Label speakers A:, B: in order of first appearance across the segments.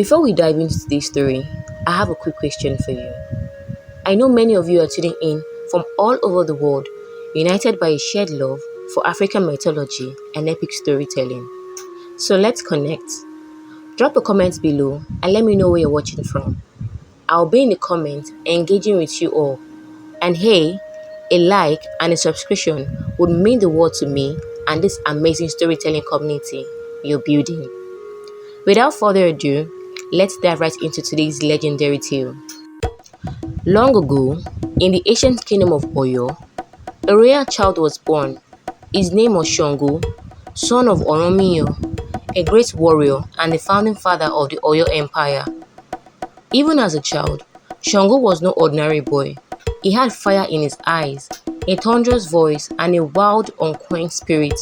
A: Before we dive into today's story, I have a quick question for you. I know many of you are tuning in from all over the world, united by a shared love for African mythology and epic storytelling. So let's connect. Drop a comment below and let me know where you're watching from. I'll be in the comments engaging with you all. And hey, a like and a subscription would mean the world to me and this amazing storytelling community you're building. Without further ado, let's dive right into today's legendary tale. Long ago, in the ancient kingdom of Oyo, a royal child was born. His name was Sango, son of Oromiyo, a great warrior and the founding father of the Oyo Empire. Even as a child, Sango was no ordinary boy. He had fire in his eyes, a thunderous voice, and a wild, unquenched spirit.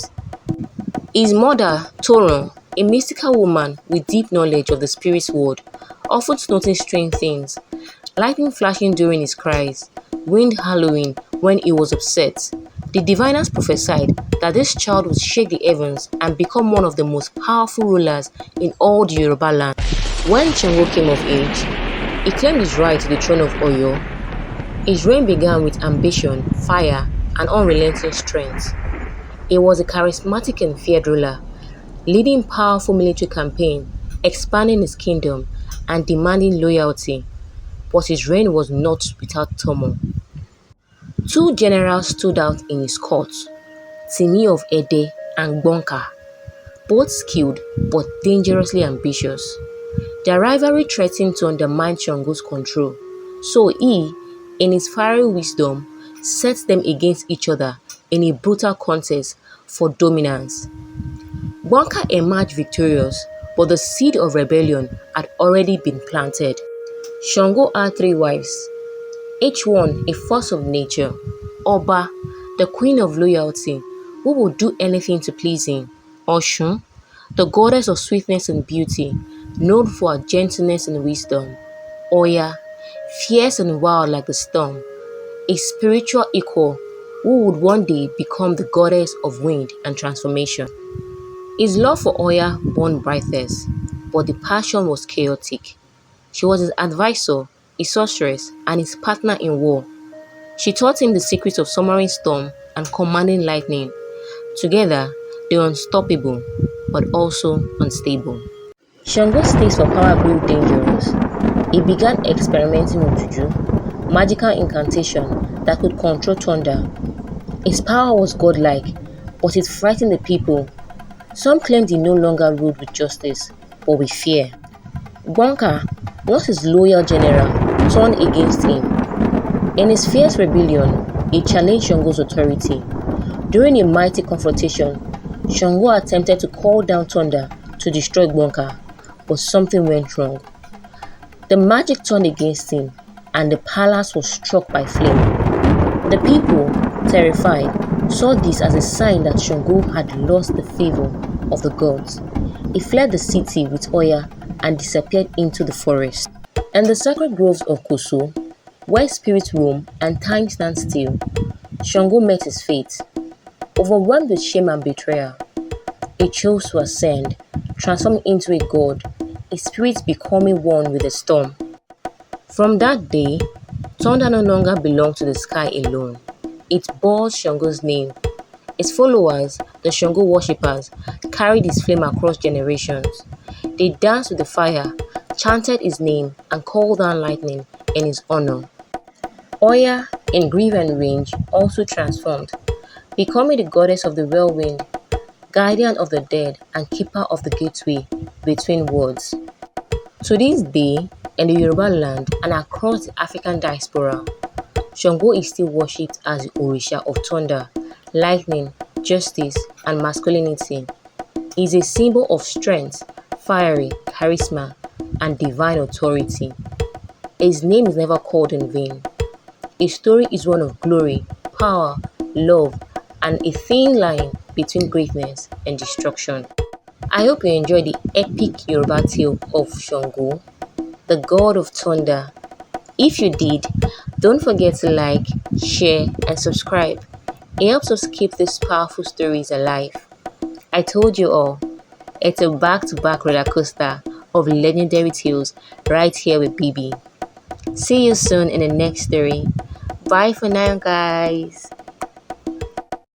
A: His mother, Toron, a mystical woman with deep knowledge of the spirit world, often noticed strange things, lightning flashing during his cries, wind howling when he was upset. The diviners prophesied that this child would shake the heavens and become one of the most powerful rulers in all the Yoruba land. When Sango came of age, he claimed his right to the throne of Oyo. His reign began with ambition, fire, and unrelenting strength. He was a charismatic and feared ruler, leading powerful military campaigns, expanding his kingdom, and demanding loyalty. But his reign was not without turmoil. Two generals stood out in his court, Timi of Ede and Gbonka, both skilled but dangerously ambitious. Their rivalry threatened to undermine Sango's control, so he, in his fiery wisdom, set them against each other in a brutal contest for dominance. Gbonka emerged victorious, but the seed of rebellion had already been planted. Sango had 3 wives, each one a force of nature. Oba, the queen of loyalty, who would do anything to please him. Oshun, the goddess of sweetness and beauty, known for her gentleness and wisdom. Oya, fierce and wild like the storm, a spiritual equal who would one day become the goddess of wind and transformation. His love for Oya burned brightest, but the passion was chaotic. She was his advisor, his sorceress, and his partner in war. She taught him the secrets of summoning storm and commanding lightning. Together, they were unstoppable, but also unstable. Sango's taste for power grew dangerous. He began experimenting with juju, magical incantation that could control thunder. His power was godlike, but it frightened the people. Some claimed he no longer ruled with justice, but with fear. Gbonka, once his loyal general, turned against him. In his fierce rebellion, he challenged Sango's authority. During a mighty confrontation, Sango attempted to call down thunder to destroy Gbonka, but something went wrong. The magic turned against him, and the palace was struck by flame. The people, terrified, saw this as a sign that Sango had lost the favor of the gods. He fled the city with Oya and disappeared into the forest. In the sacred groves of Koso, where spirits roam and time stands still, Sango met his fate. Overwhelmed with shame and betrayal, he chose to ascend, transforming into a god, his spirit becoming one with the storm. From that day, thunder no longer belonged to the sky alone. It bore Sango's name. His followers, the Sango worshippers, carried his flame across generations. They danced with the fire, chanted his name, and called down lightning in his honor. Oya, in grief and rage, also transformed, becoming the goddess of the whirlwind, guardian of the dead, and keeper of the gateway between worlds. To this day, in the Yoruba land and across the African diaspora, Sango is still worshipped as the Orisha of thunder, lightning, justice, and masculinity. He is a symbol of strength, fiery, charisma, and divine authority. His name is never called in vain. His story is one of glory, power, love, and a thin line between greatness and destruction. I hope you enjoyed the epic Yoruba tale of Sango, the god of thunder. If you did, don't forget to like, share, and subscribe. It helps us keep these powerful stories alive. I told you all, it's a back-to-back roller coaster of legendary tales right here with Bibi. See you soon in the next story. Bye for now, guys.